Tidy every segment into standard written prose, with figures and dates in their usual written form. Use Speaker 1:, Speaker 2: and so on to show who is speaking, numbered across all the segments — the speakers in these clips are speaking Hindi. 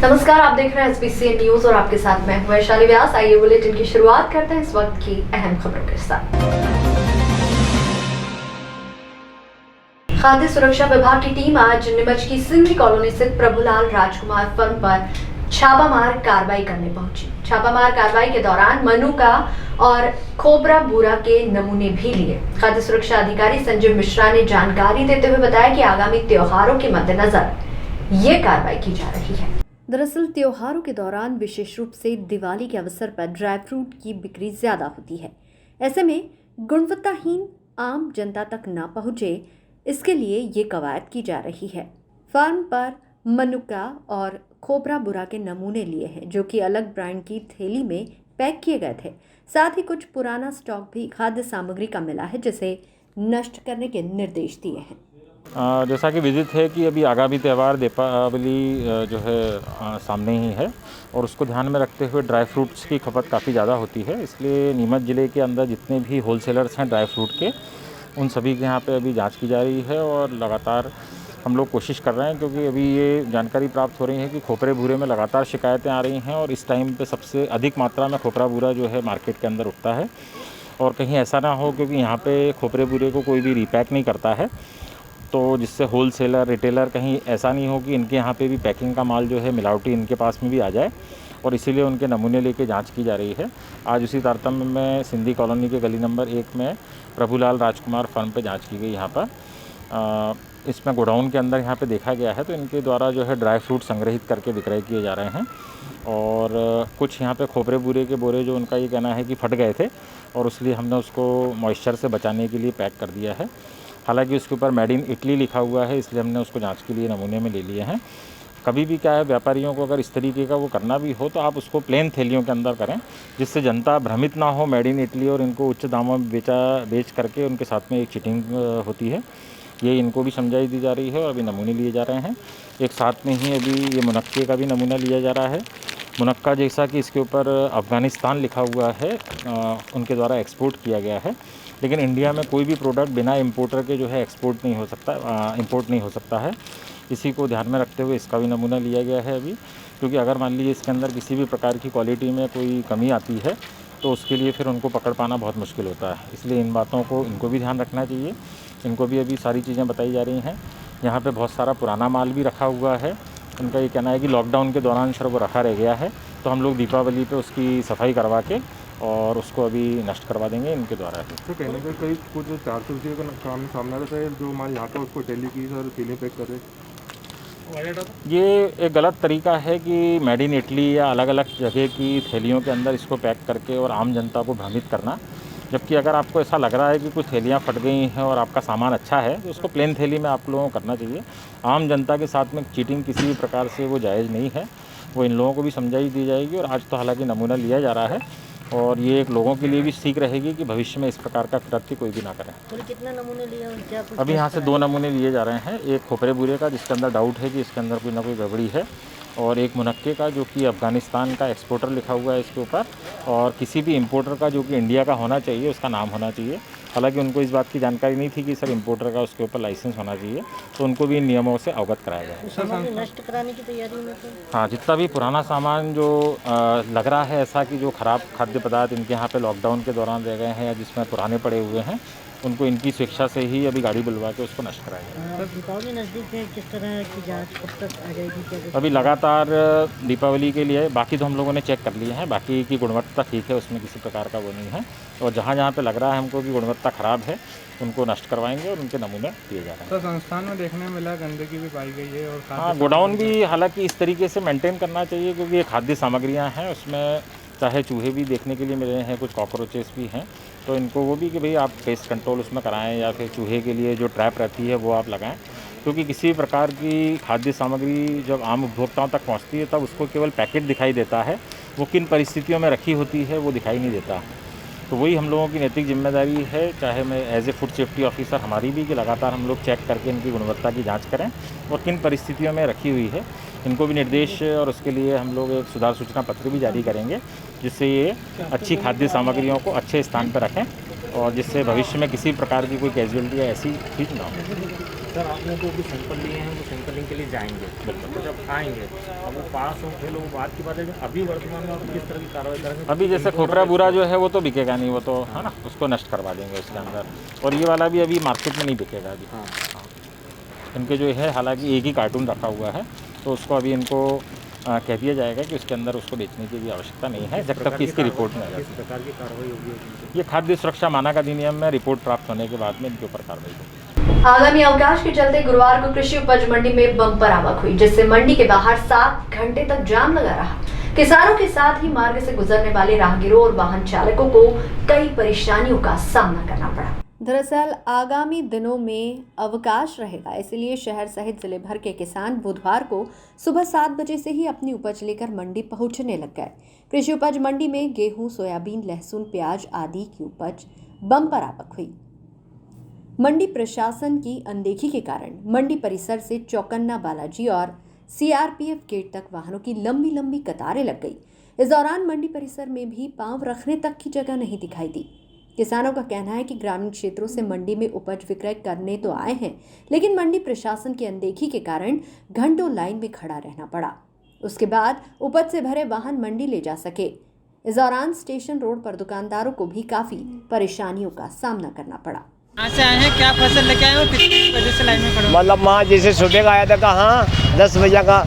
Speaker 1: नमस्कार, आप देख रहे हैं SBC न्यूज और आपके साथ मैं हूं वैशाली व्यास। आइए बुलेटिन की शुरुआत करते हैं इस वक्त की अहम खबरों के साथ। खाद्य सुरक्षा विभाग की टीम आज नीमच की सिंधी कॉलोनी स्थित प्रभुलाल राजकुमार फर्म पर छापामार कार्रवाई करने पहुंची। छापामार कार्रवाई के दौरान मनुका और खोबरा बूरा के नमूने भी लिए। खाद्य सुरक्षा अधिकारी संजय मिश्रा ने जानकारी देते हुए बताया कि आगामी त्योहारों के मद्देनजर ये कार्रवाई की जा रही है। दरअसल त्योहारों के दौरान विशेष रूप से दिवाली के अवसर पर ड्राई फ्रूट की बिक्री ज्यादा होती है। ऐसे में गुणवत्ताहीन आम जनता तक ना पहुंचे, इसके लिए ये कवायद की जा रही है। फार्म पर मनुका और खोबरा बुरा के नमूने लिए हैं, जो कि अलग ब्रांड की थैली में पैक किए गए थे। साथ ही कुछ पुराना स्टॉक भी खाद्य सामग्री का मिला है, जिसे नष्ट करने के निर्देश दिए हैं।
Speaker 2: जैसा कि विदित है कि अभी आगामी त्यौहार दीपावली जो है सामने ही है और उसको ध्यान में रखते हुए ड्राई फ्रूट्स की खपत काफ़ी ज़्यादा होती है। इसलिए नीमच ज़िले के अंदर जितने भी होलसेलर्स हैं ड्राई फ्रूट के, उन सभी के यहाँ पे अभी जांच की जा रही है और लगातार हम लोग कोशिश कर रहे हैं, क्योंकि अभी ये जानकारी प्राप्त हो रही है कि खोपरे भूरे में लगातार शिकायतें आ रही हैं और इस टाइम पे सबसे अधिक मात्रा में खोपरा भूरा जो है मार्केट के अंदर उठता है। और कहीं ऐसा ना हो, क्योंकि यहाँ पे खोपरे भूरे को कोई भी रीपैक नहीं करता है, तो जिससे होलसेलर रिटेलर कहीं ऐसा नहीं हो कि इनके यहाँ पे भी पैकिंग का माल जो है मिलावटी इनके पास में भी आ जाए, और इसीलिए उनके नमूने लेके जांच की जा रही है। आज उसी तारतम्य में सिंधी कॉलोनी के गली नंबर 1 में प्रभुलाल राजकुमार फर्म पे जांच की गई। यहाँ पर इसमें गोडाउन के अंदर यहाँ पे देखा गया है, तो इनके द्वारा जो है ड्राई फ्रूट संग्रहित करके विक्रय किए जा रहे हैं। और कुछ यहाँ पे खोपरे बूरे के बोरे जो उनका ये कहना है कि फट गए थे, और इसलिए हमने उसको मॉइस्चर से बचाने के लिए पैक कर दिया है। हालांकि उसके ऊपर मेड इन इटली लिखा हुआ है, इसलिए हमने उसको जांच के लिए नमूने में ले लिए हैं। कभी भी क्या है, व्यापारियों को अगर इस तरीके का वो करना भी हो तो आप उसको प्लेन थैलियों के अंदर करें, जिससे जनता भ्रमित ना हो मेड इन इटली और इनको उच्च दामों में बेच करके उनके साथ में एक चीटिंग होती है। ये इनको भी समझाई दी जा रही है और अभी नमूने लिए जा रहे हैं। एक साथ में ही अभी ये मुनक्के का भी नमूना लिया जा रहा है। मुनक्का जैसा कि इसके ऊपर अफ़गानिस्तान लिखा हुआ है, उनके द्वारा एक्सपोर्ट किया गया है, लेकिन इंडिया में कोई भी प्रोडक्ट बिना इंपोर्टर के जो है एक्सपोर्ट नहीं हो सकता, इंपोर्ट नहीं हो सकता है। इसी को ध्यान में रखते हुए इसका भी नमूना लिया गया है अभी, क्योंकि अगर मान लीजिए इसके अंदर किसी भी प्रकार की क्वालिटी में कोई कमी आती है तो उसके लिए फिर उनको पकड़ पाना बहुत मुश्किल होता है। इसलिए इन बातों को इनको भी ध्यान रखना चाहिए। इनको भी अभी सारी चीज़ें बताई जा रही हैं। यहाँ पे बहुत सारा पुराना माल भी रखा हुआ है। उनका ये कहना है कि लॉकडाउन के दौरान सर वो रखा रह गया है, तो हम लोग दीपावली पे उसकी सफाई करवा के और उसको अभी नष्ट करवा देंगे इनके द्वारा ही।
Speaker 3: तो कहने का कई कुछ 400 रुपये का सामने आता है, जो माल यहाँ का उसको टेली की सर पीले पैक करे।
Speaker 2: ये एक गलत तरीका है कि मेड इन इटली या अलग अलग जगह की थैलियों के अंदर इसको पैक करके और आम जनता को भ्रमित करना। जबकि अगर आपको ऐसा लग रहा है कि कुछ थैलियाँ फट गई हैं और आपका सामान अच्छा है, तो उसको प्लेन थैली में आप लोगों को करना चाहिए। आम जनता के साथ में चीटिंग किसी भी प्रकार से वो जायज़ नहीं है, वो इन लोगों को भी समझाई दी जाएगी। और आज तो हालांकि नमूना लिया जा रहा है, और ये एक लोगों के लिए भी सीख रहेगी कि भविष्य में इस प्रकार का कृत्य कोई भी ना करें।
Speaker 4: तो कितना नमूने लिए और क्या कुछ?
Speaker 2: अभी यहाँ से 2 नमूने लिए जा रहे हैं। एक खोपरे बूरे का, जिसके अंदर डाउट है कि इसके अंदर कोई ना कोई गड़बड़ी है, और एक मुनक्के का, जो कि अफ़गानिस्तान का एक्सपोर्टर लिखा हुआ है इसके ऊपर, और किसी भी इंपोर्टर का जो कि इंडिया का होना चाहिए, उसका नाम होना चाहिए। हालांकि उनको इस बात की जानकारी नहीं थी कि सर इंपोर्टर का उसके ऊपर लाइसेंस होना चाहिए, तो उनको भी इन नियमों से अवगत कराया गया।
Speaker 4: सामान नष्ट कराने की तैयारी में तो
Speaker 2: हाँ, जितना भी पुराना सामान जो लग रहा है ऐसा कि जो ख़राब खाद्य पदार्थ इनके यहाँ पे लॉकडाउन के दौरान रह गए हैं या जिसमें पुराने पड़े हुए हैं, उनको इनकी स्वेच्छा से ही अभी गाड़ी बुलवा के उसको नष्ट कराया जाए।
Speaker 4: दीपावली नज़दीक है, किस तरह की जांच कब तक आ जाएगी? क्या
Speaker 2: अभी लगातार दीपावली के लिए बाकी तो हम लोगों ने चेक कर लिए हैं, बाकी की गुणवत्ता ठीक है, उसमें किसी प्रकार का वो नहीं है। और जहाँ जहाँ पे लग रहा है हमको कि गुणवत्ता ख़राब है, उनको नष्ट करवाएंगे और उनके नमूने दिए जा रहे हैं।
Speaker 3: तो संस्थान में देखने में मिला गंदगी भी पाई गई है, और
Speaker 2: हाँ, गोडाउन भी हालांकि इस तरीके से मेंटेन करना चाहिए, क्योंकि ये खाद्य सामग्रियाँ हैं, उसमें चाहे चूहे भी देखने के लिए मिले हैं, कुछ कॉकरोचेस भी हैं, तो इनको वो भी कि भाई आप पेस्ट कंट्रोल उसमें कराएं, या फिर चूहे के लिए जो ट्रैप रहती है वो आप लगाएं। क्योंकि किसी भी प्रकार की खाद्य सामग्री जब आम उपभोक्ताओं तक पहुंचती है, तब उसको केवल पैकेट दिखाई देता है, वो किन परिस्थितियों में रखी होती है वो दिखाई नहीं देता। तो वही हम लोगों की नैतिक जिम्मेदारी है, चाहे मैं as a food safety officer हमारी भी, कि लगातार हम लोग चेक करके इनकी गुणवत्ता की जांच करें और किन परिस्थितियों में रखी हुई है, इनको भी निर्देश, और उसके लिए हम लोग एक सुधार सूचना पत्र भी जारी करेंगे, जिससे ये अच्छी खाद्य सामग्रियों को अच्छे स्थान पर रखें और जिससे भविष्य में किसी प्रकार की कोई कैजुअलिटी या ऐसी चीज़ ना हो।
Speaker 5: सर आप लोगों को भी सैंपल लिए हैं, वो सैंपलिंग के लिए जाएंगे, बिल्कुल, तो जब आएंगे अब वो पास हो फेल हो बात की बात है, अभी वर्तमान में आप किस तरह की कार्रवाई करेंगे?
Speaker 2: अभी जैसे खोपरा बुरा जो है वो तो बिकेगा नहीं, वो तो है ना, उसको नष्ट करवा देंगे उसके अंदर, और ये वाला भी अभी मार्केट में नहीं बिकेगा अभी।
Speaker 5: हाँ,
Speaker 2: इनके जो है हालांकि एक ही कार्टून रखा हुआ है, तो उसको अभी इनको कह दिया जाएगा कि उसके अंदर उसको बेचने की भी आवश्यकता नहीं है जब तक कि इसकी रिपोर्ट नहीं आ
Speaker 5: किस
Speaker 2: जाती।
Speaker 5: प्रकार की कार्रवाई होगी?
Speaker 2: ये खाद्य सुरक्षा मानक अधिनियम में रिपोर्ट प्राप्त होने के बाद में इनके ऊपर कार्रवाई होगी।
Speaker 1: आगामी अवकाश के चलते गुरुवार को कृषि उपज मंडी में बम्पर आवक हुई, जिससे मंडी के बाहर 7 घंटे तक जाम लगा रहा। किसानों के साथ ही मार्ग से गुजरने वाले राहगीरों और वाहन चालकों को कई परेशानियों का सामना करना पड़ा। दरअसल आगामी दिनों में अवकाश रहेगा, इसलिए शहर सहित जिले भर के किसान बुधवार को सुबह 7 बजे से ही अपनी उपज लेकर मंडी पहुंचने लग गए। कृषि उपज मंडी में गेहूं, सोयाबीन, लहसुन, प्याज आदि की उपज बम्पर आवक हुई। मंडी प्रशासन की अनदेखी के कारण मंडी परिसर से चौकन्ना बालाजी और सीआरपीएफ गेट तक वाहनों की लंबी लंबी कतारें लग गई। इस दौरान मंडी परिसर में भी पांव रखने तक की जगह नहीं दिखाई दी। किसानों का कहना है कि ग्रामीण क्षेत्रों से मंडी में उपज विक्रय करने तो आए हैं, लेकिन मंडी प्रशासन की अनदेखी के कारण घंटों लाइन में खड़ा रहना पड़ा। उसके बाद उपज से भरे वाहन मंडी ले जा सके। इस दौरान स्टेशन रोड पर दुकानदारों को भी काफी परेशानियों का सामना करना पड़ा।
Speaker 6: कहाँ से आए हैं, क्या फसल लेके आए हो, कितनी बजे से लाइन में खड़े हो?
Speaker 7: मतलब वहाँ जैसे सुबह का आया था कहाँ 10 बजे का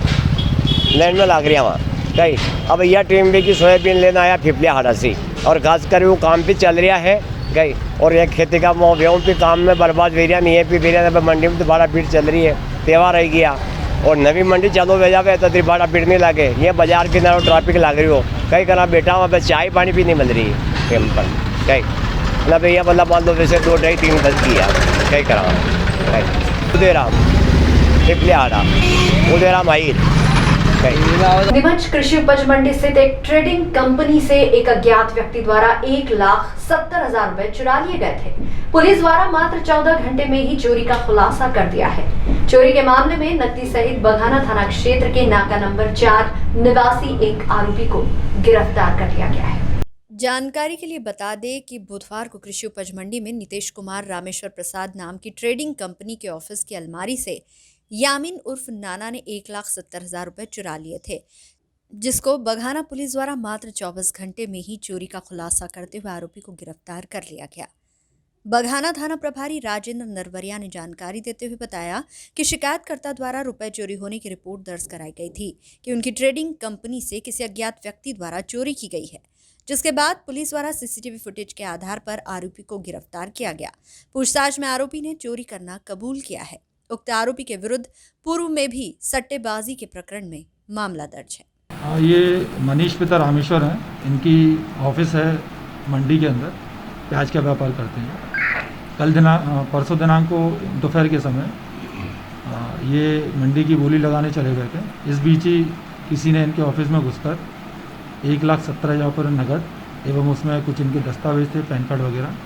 Speaker 7: लाइन में लग रहा वहाँ कहीं। अब यह टीम भी की सोयाबीन लेना आया फिपलिया हाड़ा से, और खास कर वो काम भी चल रहा है गई, और एक खेती का गेहूँ भी काम में बर्बाद वेरिया नहीं है, वेरिया मंडी में तो बड़ा भीड़ चल रही है, त्यौहार रह गया और नवी मंडी चालू हो जावे तो बड़ा भीड़ नहीं लगे। ये बाजार के किनारे ट्रैफिक लग रही हो कहीं करा बैठा वहाँ पे चाय पानी भी नहीं मिल रही है टाइम पर कहीं, मतलब भैया मतलब मान लो जैसे 2 ढाई 3 बज गया कहीं करा उदयराम फिपलिया हाड़ा उदयराम हाइट।
Speaker 1: नीमच कृषि उपज मंडी स्थित एक ट्रेडिंग कंपनी से एक अज्ञात व्यक्ति द्वारा 1,70,000 रुपए चुरा लिए गए थे। पुलिस द्वारा मात्र 14 घंटे में ही चोरी का खुलासा कर दिया है। चोरी के मामले में नकदी सहित बघाना थाना क्षेत्र के नाका नंबर 4 निवासी एक आरोपी को गिरफ्तार कर लिया गया है। जानकारी के लिए बता दें कि बुधवार को कृषि उपज मंडी में नीतीश कुमार रामेश्वर प्रसाद नाम की ट्रेडिंग कंपनी के ऑफिस की अलमारी से यामीन उर्फ नाना ने 1,70,000 रुपए चुरा लिए थे, जिसको बघाना पुलिस द्वारा मात्र 24 घंटे में ही चोरी का खुलासा करते हुए आरोपी को गिरफ्तार कर लिया गया। बघाना थाना प्रभारी राजेंद्र नरवरिया ने जानकारी देते हुए बताया कि शिकायतकर्ता द्वारा रुपए चोरी होने की रिपोर्ट दर्ज कराई गई थी कि उनकी ट्रेडिंग कंपनी से किसी अज्ञात व्यक्ति द्वारा चोरी की गई है, जिसके बाद पुलिस द्वारा सीसीटीवी फुटेज के आधार पर आरोपी को गिरफ्तार किया गया। पूछताछ में आरोपी ने चोरी करना कबूल किया है। उक्त आरोपी के विरुद्ध पूर्व में भी सट्टेबाजी के प्रकरण में मामला दर्ज है।
Speaker 8: ये मनीष पिता रामेश्वर हैं, इनकी ऑफिस है मंडी के अंदर, प्याज का व्यापार करते हैं। परसों दिनांक को दोपहर के समय ये मंडी की बोली लगाने चले गए थे। इस बीच ही किसी ने इनके ऑफिस में घुसकर 1,70,000 रुपये नकद एवं उसमें कुछ इनके दस्तावेज थे, पैन कार्ड वगैरह,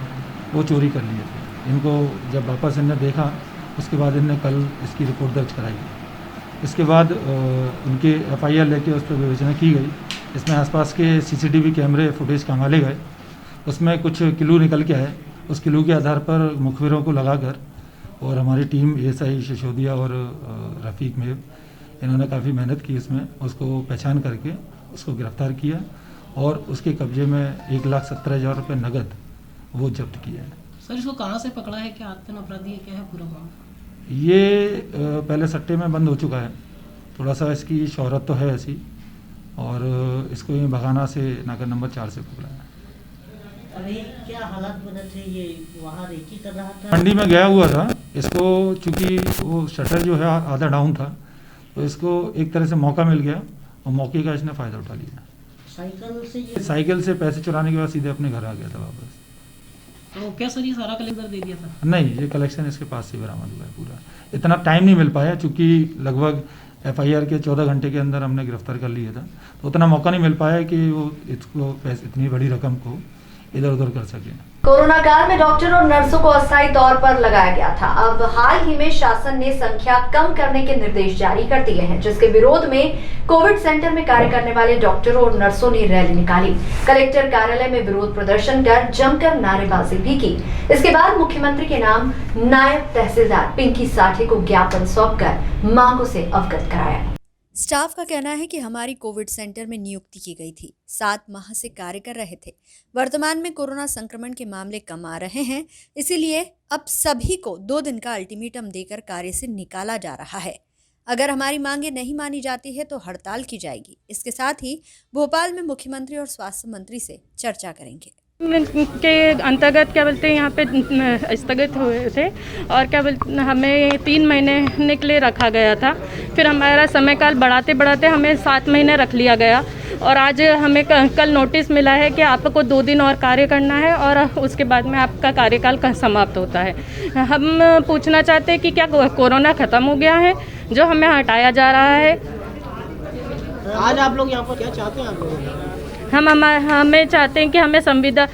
Speaker 8: वो चोरी कर लिए थे। इनको जब वापस इनने देखा उसके बाद इनने कल इसकी रिपोर्ट दर्ज कराई। इसके बाद उनके FIR लेके उस पर विवेचना की गई। इसमें आसपास के CCTV कैमरे फुटेज खंगाले गए, उसमें कुछ क्लू निकल के आए। उस क्लू के आधार पर मुखबिरों को लगाकर और हमारी टीम ASI सिसोदिया और रफ़ीक में इन्होंने काफ़ी मेहनत की, इसमें उसको पहचान करके उसको गिरफ्तार किया और उसके कब्जे में 1,70,000 रुपये नगद वो जब्त किया है।
Speaker 6: सर इसको कहाँ से पकड़ा है, क्या आतंक अपराधी है, क्या है पूरा मामला?
Speaker 8: ये पहले सट्टे में बंद हो चुका है, थोड़ा सा इसकी शोहरत तो है ऐसी, और इसको ये बघाना से नाका नंबर 4 से पकड़ा है।
Speaker 4: अभी क्या हालात बने थे, ये वहाँ रेकी कर रहा था,
Speaker 8: मंडी में गया हुआ था। इसको चूँकि वो शटर जो है आधा डाउन था, तो इसको एक तरह से मौका मिल गया और मौके का इसने फ़ायदा उठा लिया। साइकिल से पैसे चुराने के बाद सीधे अपने घर आ गया था वापस।
Speaker 6: तो क्या सर ये सारा कलेक्टर दे दिया था?
Speaker 8: नहीं, ये कलेक्शन इसके पास से बरामद हुआ है पूरा। इतना टाइम नहीं मिल पाया चूँकि लगभग FIR के 14 घंटे के अंदर हमने गिरफ्तार कर लिया था, तो उतना मौका नहीं मिल पाया कि वो इसको इतनी बड़ी रकम को इधर उधर कर सके।
Speaker 1: कोरोना काल में डॉक्टर और नर्सों को अस्थायी तौर पर लगाया गया था। अब हाल ही में शासन ने संख्या कम करने के निर्देश जारी कर दिए हैं, जिसके विरोध में कोविड सेंटर में कार्य करने वाले डॉक्टरों और नर्सों ने रैली निकाली। कलेक्टर कार्यालय में विरोध प्रदर्शन कर जमकर नारेबाजी भी की। इसके बाद मुख्यमंत्री के नाम नायब तहसीलदार पिंकी साठे को ज्ञापन सौंपकर मांगों से अवगत कराया।
Speaker 9: स्टाफ का कहना है कि हमारी कोविड सेंटर में नियुक्ति की गई थी, 7 माह से कार्य कर रहे थे। वर्तमान में कोरोना संक्रमण के मामले कम आ रहे हैं, इसीलिए अब सभी को 2 दिन का अल्टीमेटम देकर कार्य से निकाला जा रहा है। अगर हमारी मांगे नहीं मानी जाती है तो हड़ताल की जाएगी। इसके साथ ही भोपाल में मुख्यमंत्री और स्वास्थ्य मंत्री से चर्चा करेंगे।
Speaker 10: के अंतर्गत क्या बोलते हैं यहाँ पे स्थगित हुए थे और क्या बोलते हमें 3 महीने के लिए रखा गया था। फिर हमारा समय काल बढ़ाते बढ़ाते हमें 7 महीने रख लिया गया और आज हमें कल नोटिस मिला है कि आपको 2 दिन और कार्य करना है और उसके बाद में आपका कार्यकाल समाप्त होता है। हम पूछना चाहते हैं कि क्या कोरोना ख़त्म हो गया है जो हमें हटाया जा रहा है?
Speaker 4: आज आप लोग यहाँ पर क्या चाहते हैं? आप लोग
Speaker 10: हमें चाहते हैं कि हमें संविदा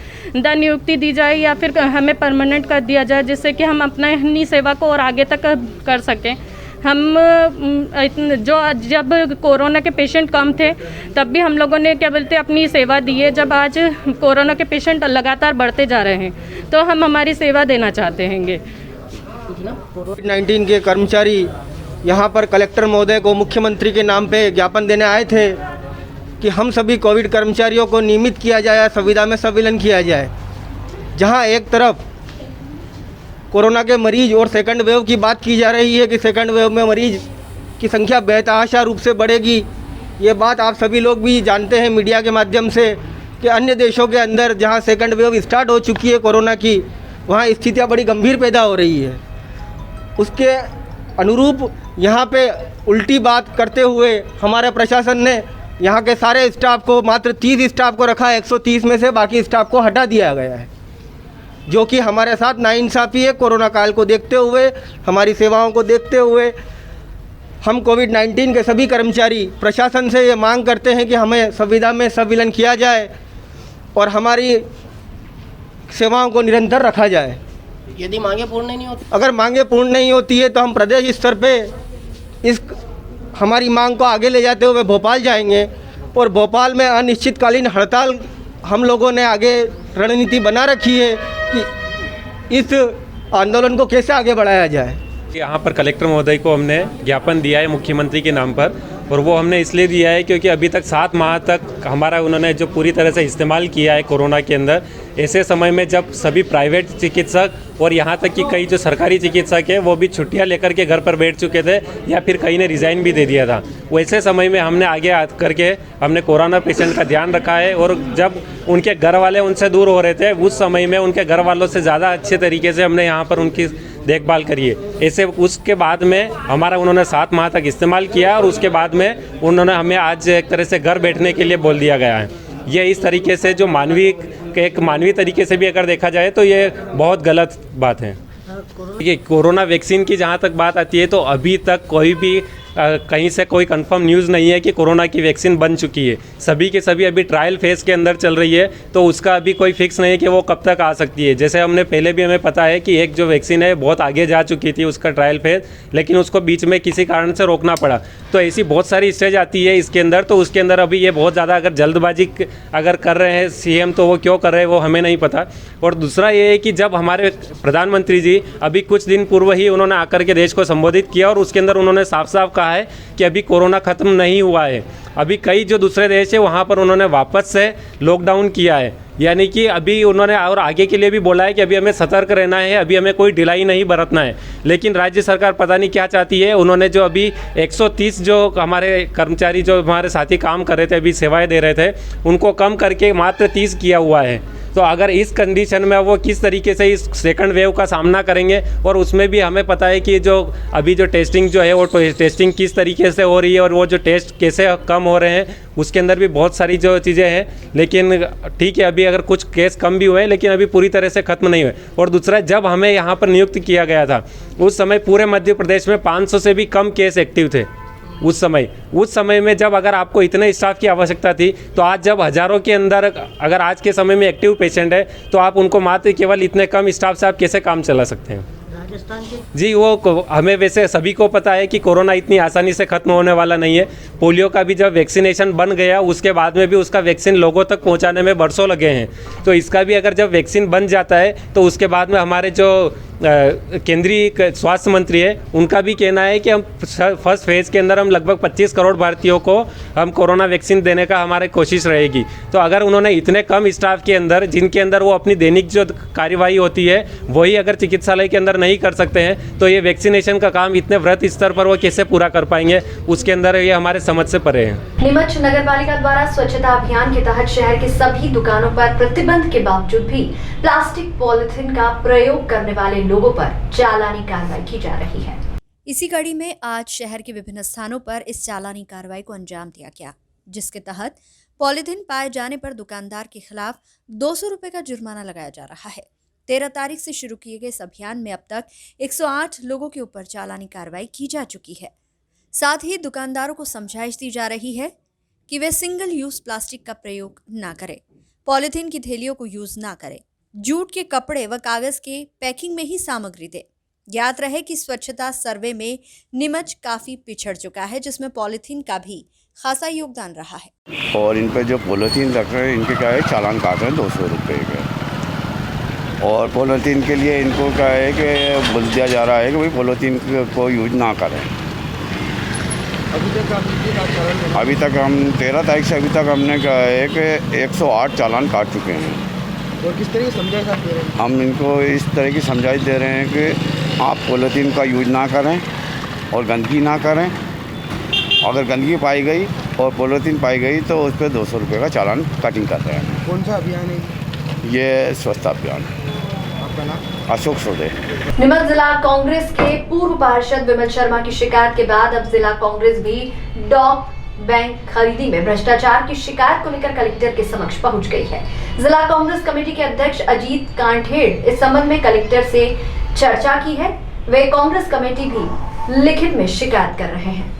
Speaker 10: नियुक्ति दी जाए या फिर हमें परमानेंट कर दिया जाए, जिससे कि हम अपनी सेवा को और आगे तक कर सकें। हम जब कोरोना के पेशेंट कम थे तब भी हम लोगों ने क्या बोलते अपनी सेवा दी है। जब आज कोरोना के पेशेंट लगातार बढ़ते जा रहे हैं तो हम हमारी सेवा देना चाहते हैं।
Speaker 11: कोविड-19 के कर्मचारी यहाँ पर कलेक्टर महोदय को मुख्यमंत्री के नाम पे ज्ञापन देने आए थे कि हम सभी कोविड कर्मचारियों को नियमित किया जाए, संविदा में संविलिन किया जाए। जहां एक तरफ कोरोना के मरीज और सेकंड वेव की बात की जा रही है कि सेकंड वेव में मरीज की संख्या बेतहाशा रूप से बढ़ेगी। ये बात आप सभी लोग भी जानते हैं मीडिया के माध्यम से कि अन्य देशों के अंदर जहां सेकंड वेव स्टार्ट हो चुकी है कोरोना की, वहाँ स्थितियाँ बड़ी गंभीर पैदा हो रही है। उसके अनुरूप यहाँ पे उल्टी बात करते हुए हमारे प्रशासन ने यहाँ के सारे स्टाफ को, मात्र 30 स्टाफ को रखा है। 130 में से बाकी स्टाफ को हटा दिया गया है, जो कि हमारे साथ नाइंसाफ़ी है। कोरोना काल को देखते हुए, हमारी सेवाओं को देखते हुए हम कोविड-19 के सभी कर्मचारी प्रशासन से ये मांग करते हैं कि हमें संविदा में संविलिन किया जाए और हमारी सेवाओं को निरंतर रखा जाए।
Speaker 4: यदि मांगे पूर्ण नहीं होती,
Speaker 11: अगर मांगे पूर्ण नहीं होती है तो हम प्रदेश स्तर पे इस हमारी मांग को आगे ले जाते हुए भोपाल जाएंगे और भोपाल में अनिश्चितकालीन हड़ताल हम लोगों ने आगे रणनीति बना रखी है कि इस आंदोलन को कैसे आगे बढ़ाया जाए।
Speaker 12: यहाँ पर कलेक्टर महोदय को हमने ज्ञापन दिया है मुख्यमंत्री के नाम पर, और वो हमने इसलिए दिया है क्योंकि अभी तक 7 माह तक हमारा उन्होंने जो पूरी तरह से इस्तेमाल किया है कोरोना के अंदर, ऐसे समय में जब सभी प्राइवेट चिकित्सक और यहाँ तक कि कई जो सरकारी चिकित्सक है वो भी छुट्टियाँ लेकर के घर पर बैठ चुके थे या फिर कई ने रिज़ाइन भी दे दिया था। वैसे समय में हमने आगे आ करके हमने कोरोना पेशेंट का ध्यान रखा है और जब उनके घर वाले उनसे दूर हो रहे थे उस समय में उनके घर वालों से ज़्यादा अच्छे तरीके से हमने यहाँ पर उनकी देखभाल करिए। ऐसे उसके बाद में हमारा उन्होंने 7 माह तक इस्तेमाल किया और उसके बाद में उन्होंने हमें आज एक तरह से घर बैठने के लिए बोल दिया गया है। ये इस तरीके से जो मानवीय तरीके से भी अगर देखा जाए तो ये बहुत गलत बात है। ये कोरोना वैक्सीन की जहाँ तक बात आती है तो अभी तक कोई भी कहीं से कोई कंफर्म न्यूज़ नहीं है कि कोरोना की वैक्सीन बन चुकी है। सभी के सभी अभी ट्रायल फेज़ के अंदर चल रही है, तो उसका अभी कोई फिक्स नहीं है कि वो कब तक आ सकती है। जैसे हमने पहले भी हमें पता है कि एक जो वैक्सीन है बहुत आगे जा चुकी थी उसका ट्रायल फेज़, लेकिन उसको बीच में किसी कारण से रोकना पड़ा। तो ऐसी बहुत सारी स्टेज आती है इसके अंदर, तो उसके अंदर अभी ये बहुत ज़्यादा अगर जल्दबाजी अगर कर रहे हैं सीएम तो वो क्यों कर रहे हैं वो हमें नहीं पता। और दूसरा ये है कि जब हमारे प्रधानमंत्री जी अभी कुछ दिन पूर्व ही उन्होंने आकर के देश को संबोधित किया और उसके अंदर उन्होंने साफ साफ कहा है कि अभी कोरोना ख़त्म नहीं हुआ है। अभी कई जो दूसरे देश है वहाँ पर उन्होंने वापस से लॉकडाउन किया है, यानी कि अभी उन्होंने और आगे के लिए भी बोला है कि अभी हमें सतर्क रहना है, अभी हमें कोई ढिलाई नहीं बरतना है। लेकिन राज्य सरकार पता नहीं क्या चाहती है। उन्होंने जो अभी 130 जो हमारे कर्मचारी जो हमारे साथी काम कर रहे थे, अभी सेवाएं दे रहे थे, उनको कम करके मात्र 30 किया हुआ है। तो अगर इस कंडीशन में वो किस तरीके से इस सेकंड वेव का सामना करेंगे, और उसमें भी हमें पता है कि जो अभी जो टेस्टिंग जो है वो टेस्टिंग किस तरीके से हो रही है और वो जो टेस्ट कैसे कम हो रहे हैं, उसके अंदर भी बहुत सारी जो चीज़ें हैं। लेकिन ठीक है, अभी अगर कुछ केस कम भी हुए लेकिन अभी पूरी तरह से ख़त्म नहीं हुए। और दूसरा, जब हमें यहाँ पर नियुक्त किया गया था उस समय पूरे मध्य प्रदेश में 500 से भी कम केस एक्टिव थे। उस समय में जब अगर आपको इतने स्टाफ की आवश्यकता थी, तो आज जब हज़ारों के अंदर अगर आज के समय में एक्टिव पेशेंट है, तो आप उनको मात्र केवल इतने कम स्टाफ से आप कैसे काम चला सकते हैं?
Speaker 4: राजस्थान के
Speaker 12: जी, वो हमें वैसे सभी को पता है कि कोरोना इतनी आसानी से ख़त्म होने वाला नहीं है। पोलियो का भी जब वैक्सीनेशन बन गया, उसके बाद में भी उसका वैक्सीन लोगों तक पहुंचाने में बरसों लगे हैं। तो इसका भी अगर जब वैक्सीन बन जाता है, तो उसके बाद में हमारे जो केंद्रीय स्वास्थ्य मंत्री है, उनका भी कहना है कि हम फर्स्ट फेज़ के अंदर हम लगभग 25 करोड़ भारतीयों को हम कोरोना वैक्सीन देने का हमारी कोशिश रहेगी। तो अगर उन्होंने इतने कम स्टाफ के अंदर, जिनके अंदर वो अपनी दैनिक जो कार्यवाही होती है वही अगर चिकित्सालय के अंदर नहीं कर सकते हैं, तो ये वैक्सीनेशन का काम इतने वृहत स्तर पर वो कैसे पूरा कर पाएंगे, उसके अंदर ये हमारे समझ से परे हैं।
Speaker 1: नीमच नगर पालिका द्वारा स्वच्छता अभियान के तहत शहर के सभी दुकानों पर प्रतिबंध के बावजूद भी प्लास्टिक पॉलिथीन का प्रयोग करने वाले लोगों पर चालानी कार्रवाई की जा रही है।
Speaker 9: इसी कड़ी में आज शहर के विभिन्न स्थानों पर इस चालानी कार्रवाई को अंजाम दिया गया, जिसके तहत पॉलिथीन पाए जाने पर दुकानदार के खिलाफ 200 रुपए का जुर्माना लगाया जा रहा है। 13 तारीख से शुरू किए गए इस अभियान में अब तक 108 लोगों के ऊपर चालानी कार्रवाई की जा चुकी है। साथ ही दुकानदारों को समझाइश दी जा रही है कि वे सिंगल यूज प्लास्टिक का प्रयोग ना करें, पॉलिथीन की थैलियों को यूज ना करें, जूट के कपड़े व कागज के पैकिंग में ही सामग्री दें। याद रहे कि स्वच्छता सर्वे में नीमच काफी पिछड़ चुका है, जिसमें पॉलिथीन का भी खासा योगदान रहा है।
Speaker 13: और इन पर जो पॉलिथीन रख रहे हैं, इनके क्या है, चालान काट रहे हैं 200 रुपये के। और पॉलिथीन के लिए इनको क्या है कि बोल दिया जा रहा है कि भाई पॉलिथीन को यूज ना करें। अभी तक हम 13 तारीख से अभी तक हमने क्या है कि 108 चालान काट चुके हैं।
Speaker 11: और किस तरह की समझाइश आप दे रहे हैं?
Speaker 13: हम इनको इस तरह की समझाइश दे रहे हैं कि आप पॉलिथीन का यूज ना करें और गंदगी ना करें। अगर गंदगी पाई गई और पॉलिथीन पाई गई तो उस पर 200 रुपये का चालान कटिंग कर रहे हैं।
Speaker 11: कौन सा अभियान है
Speaker 13: ये स्वच्छता अभियान।
Speaker 11: आपका नाम?
Speaker 13: अशोक सोडे।
Speaker 1: नीमच जिला कांग्रेस के पूर्व पार्षद विमल शर्मा की शिकायत के बाद अब जिला कांग्रेस भी डॉग बैंक खरीदी में भ्रष्टाचार की शिकायत को लेकर कलेक्टर के समक्ष पहुंच गई है। जिला कांग्रेस कमेटी के अध्यक्ष अजीत कांठेड़ इस संबंध में कलेक्टर से चर्चा की है। वे कांग्रेस कमेटी भी लिखित में शिकायत कर रहे हैं।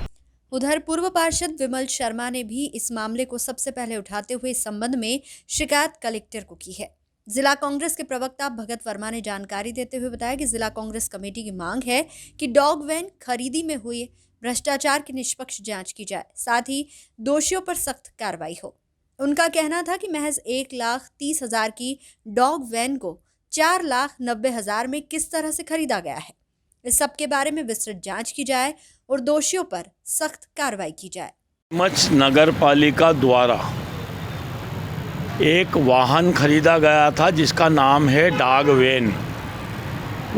Speaker 9: उधर पूर्व पार्षद विमल शर्मा ने भी इस मामले को सबसे पहले उठाते हुए इस संबंध में शिकायत कलेक्टर को की है। जिला कांग्रेस के प्रवक्ता भगत वर्मा ने जानकारी देते हुए बताया कि जिला कांग्रेस कमेटी की मांग है कि डॉग वैन खरीदी में हुए भ्रष्टाचार की निष्पक्ष जांच की जाए, साथ ही दोषियों पर सख्त कार्रवाई हो। उनका कहना था कि महज 1,30,000 की डॉग वैन को 4,90,000 में किस तरह से खरीदा गया है। इस सब के बारे में विस्तृत जांच की जाए और दोषियों पर सख्त कार्रवाई की जाए।
Speaker 14: नीमच नगर पालिका द्वारा एक वाहन खरीदा गया था जिसका नाम है डॉग वैन।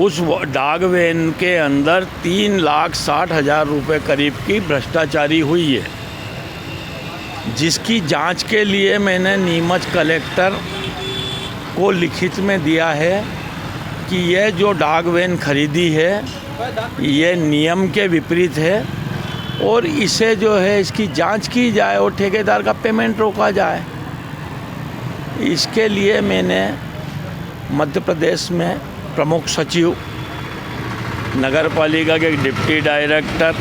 Speaker 14: उस डॉग वैन के अंदर 3,60,000 रुपये करीब की भ्रष्टाचारी हुई है, जिसकी जांच के लिए मैंने नीमच कलेक्टर को लिखित में दिया है कि यह जो डॉग वैन खरीदी है ये नियम के विपरीत है और इसे जो है इसकी जांच की जाए और ठेकेदार का पेमेंट रोका जाए। इसके लिए मैंने मध्य प्रदेश में प्रमुख सचिव, नगर पालिका के डिप्टी डायरेक्टर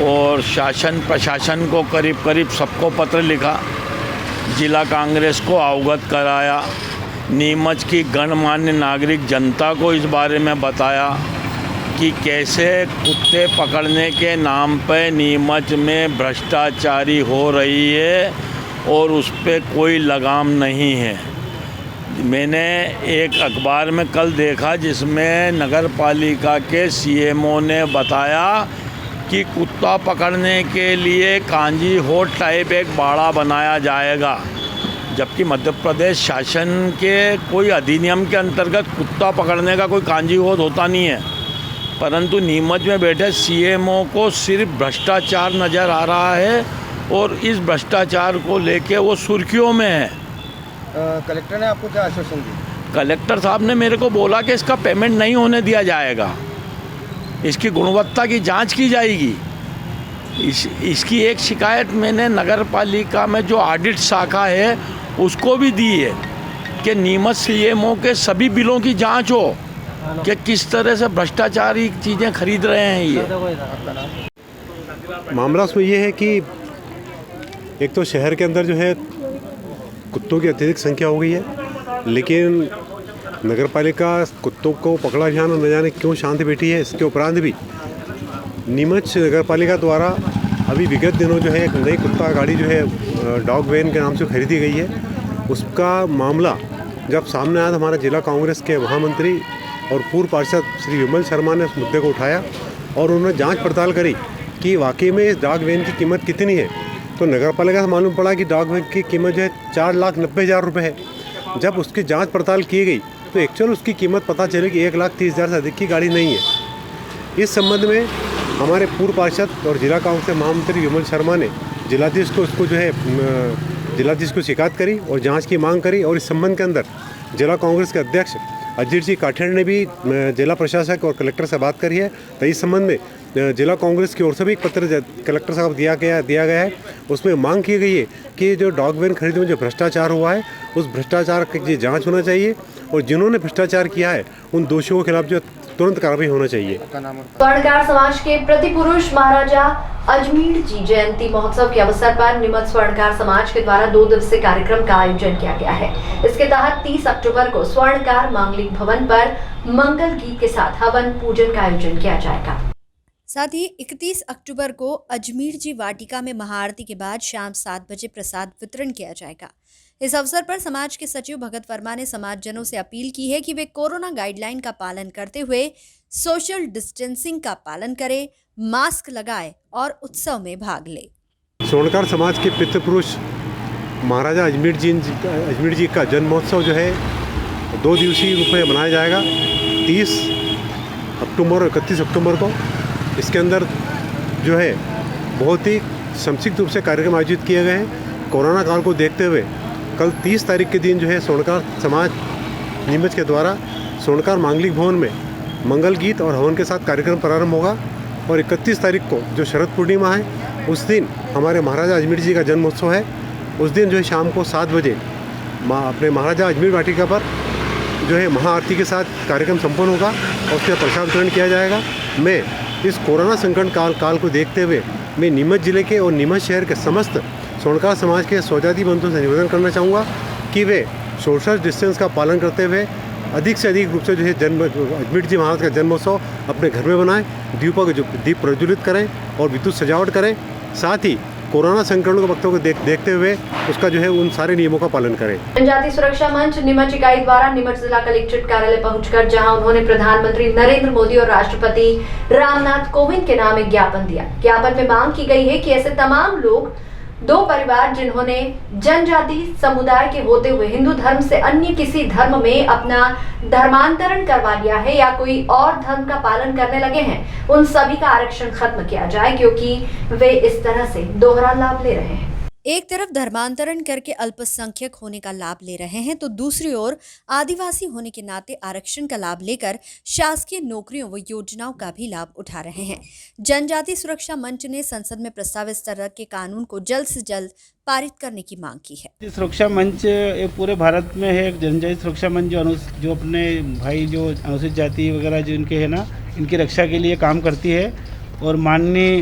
Speaker 14: और शासन प्रशासन को करीब सबको पत्र लिखा, जिला कांग्रेस को अवगत कराया, नीमच की गणमान्य नागरिक जनता को इस बारे में बताया कि कैसे कुत्ते पकड़ने के नाम पे नीमच में भ्रष्टाचारी हो रही है और उस पर कोई लगाम नहीं है। मैंने एक अखबार में कल देखा जिसमें नगर पालिका के सीएमओ ने बताया कि कुत्ता पकड़ने के लिए कांजी होट टाइप एक बाड़ा बनाया जाएगा, जबकि मध्य प्रदेश शासन के कोई अधिनियम के अंतर्गत कुत्ता पकड़ने का कोई कांजी होट होता नहीं है। परंतु नीमच में बैठे सीएमओ को सिर्फ भ्रष्टाचार नज़र आ रहा है और इस भ्रष्टाचार को लेके वो सुर्खियों में है।
Speaker 11: कलेक्टर ने आपको क्या आश्वासन दिया?
Speaker 14: कलेक्टर साहब ने मेरे को बोला कि इसका पेमेंट नहीं होने दिया जाएगा, इसकी गुणवत्ता की जांच की जाएगी। इसकी एक शिकायत मैंने नगर पालिका में जो ऑडिट शाखा है उसको भी दी है कि नीमच सीएमओ के सभी बिलों की जांच हो कि किस तरह से भ्रष्टाचारी चीज़ें खरीद रहे हैं ये।
Speaker 15: मामला उसमें ये है कि एक तो शहर के अंदर जो है कुत्तों की अत्यधिक संख्या हो गई है, लेकिन नगरपालिका कुत्तों को पकड़ा अभियान न जाने क्यों शांत बैठी है। इसके उपरांत भी नीमच नगरपालिका द्वारा अभी विगत दिनों जो है एक नई कुत्ता गाड़ी जो है डॉग वैन के नाम से खरीदी गई है। उसका मामला जब सामने आया तो हमारा जिला कांग्रेस के महामंत्री और पूर्व पार्षद श्री विमल शर्मा ने उस मुद्दे को उठाया और उन्होंने जांच पड़ताल करी कि वाकई में इस डॉग वैन की कीमत कितनी है। तो नगरपालिका से मालूम पड़ा कि डॉग वैन की कीमत जो है 4,90,000 रुपये है। जब उसकी जांच पड़ताल की गई तो एक्चुअल उसकी कीमत पता चली कि 1,30,000 से अधिक की गाड़ी नहीं है। इस संबंध में हमारे पूर्व पार्षद और जिला कांग्रेस के महामंत्री विमल शर्मा ने जिलाधीश को उसको जो है जिलाधीश को शिकायत करी और जांच की मांग करी। और इस संबंध के अंदर जिला कांग्रेस के अध्यक्ष अजीत जी काठेड़ ने भी जिला प्रशासक और कलेक्टर से बात करी है। तो इस संबंध में जिला कांग्रेस की ओर से भी एक पत्र कलेक्टर साहब दिया गया है। उसमें मांग की गई है कि जो डॉग वैन खरीदने में जो भ्रष्टाचार हुआ है उस भ्रष्टाचार की जाँच होना चाहिए और जिन्होंने भ्रष्टाचार किया है उन दोषियों के खिलाफ जो तुरंत कार्रवाई होना चाहिए।
Speaker 1: स्वर्णकार समाज के प्रतिपुरुष महाराजा अजमेर जी जयंती महोत्सव के अवसर पर नीमच स्वर्णकार समाज के द्वारा 2 दिवसीय कार्यक्रम का आयोजन किया गया है। इसके तहत 30 अक्टूबर को स्वर्णकार मांगलिक भवन पर मंगल गीत के साथ हवन पूजन का आयोजन किया जाएगा।
Speaker 9: साथ ही 31 अक्टूबर को अजमेर जी वाटिका में महाआरती के बाद शाम 7 बजे प्रसाद वितरण किया जाएगा। इस अवसर पर समाज के सचिव भगत वर्मा ने समाजजनों से अपील की है कि वे कोरोना गाइडलाइन का पालन करते हुए सोशल डिस्टेंसिंग का पालन करें, मास्क लगाएं और उत्सव में भाग लें।
Speaker 15: स्वर्णकार समाज के पितृपुरुष महाराजा अजमेर जी का जन्म महोत्सव जो है 2 दिवसीय रूप में मनाया जाएगा 30 अक्टूबर और 31 अक्टूबर को। इसके अंदर जो है बहुत ही संक्षिप्त रूप से कार्यक्रम आयोजित किए गए हैं। कोरोना काल को देखते हुए कल 30 तारीख के दिन जो है स्वर्णकार समाज नीमच के द्वारा स्वर्णकार मांगलिक भवन में मंगल गीत और हवन के साथ कार्यक्रम प्रारंभ होगा और 31 तारीख को जो शरद पूर्णिमा है उस दिन हमारे महाराजा अजमेर जी का जन्मोत्सव है। उस दिन जो है शाम को 7 बजे अपने महाराजा अजमेर वाटिका पर जो है महाआरती के साथ कार्यक्रम संपन्न होगा और उसके प्रसाद वितरण किया जाएगा। मैं इस कोरोना संकट काल को देखते हुए मैं नीमच जिले के और नीमच शहर के समस्त स्वर्णकार समाज के स्वजाति बंधुओं से निवेदन करना चाहूँगा कि वे सोशल डिस्टेंस का पालन करते हुए अधिक से अधिक रूप से जो है अजमेर जी महाराज का जन्मोत्सव अपने घर में बनाएं, दीप प्रज्वलित करें और विद्युत सजावट करें। साथ ही कोरोना संक्रमण के वक्तों को देखते हुए उसका जो है उन सारे नियमों का पालन करें।
Speaker 1: जनजाति सुरक्षा मंच नीमच इकाई द्वारा नीमच जिला कलेक्ट्रेट कार्यालय पहुंचकर जहां उन्होंने प्रधानमंत्री नरेंद्र मोदी और राष्ट्रपति रामनाथ कोविंद के नाम एक ज्ञापन दिया। ज्ञापन में मांग की गई है कि ऐसे तमाम लोग 2 परिवार जिन्होंने जनजाति समुदाय के होते हुए हिंदू धर्म से अन्य किसी धर्म में अपना धर्मांतरण करवा लिया है या कोई और धर्म का पालन करने लगे हैं, उन सभी का आरक्षण खत्म किया जाए क्योंकि वे इस तरह से दोहरा लाभ ले रहे हैं।
Speaker 9: एक तरफ धर्मांतरण करके अल्पसंख्यक होने का लाभ ले रहे हैं तो दूसरी ओर आदिवासी होने के नाते आरक्षण का लाभ लेकर शासकीय नौकरियों व योजनाओं का भी लाभ उठा रहे हैं। जनजाति सुरक्षा मंच ने संसद में प्रस्तावित इस तरह के कानून को जल्द से जल्द पारित करने की मांग की है।
Speaker 16: सुरक्षा मंच ये पूरे भारत में है। जनजाति सुरक्षा मंच जो अपने भाई जो अनुसूचित जाति वगैरह जो इनके है ना, इनकी रक्षा के लिए काम करती है। और माननीय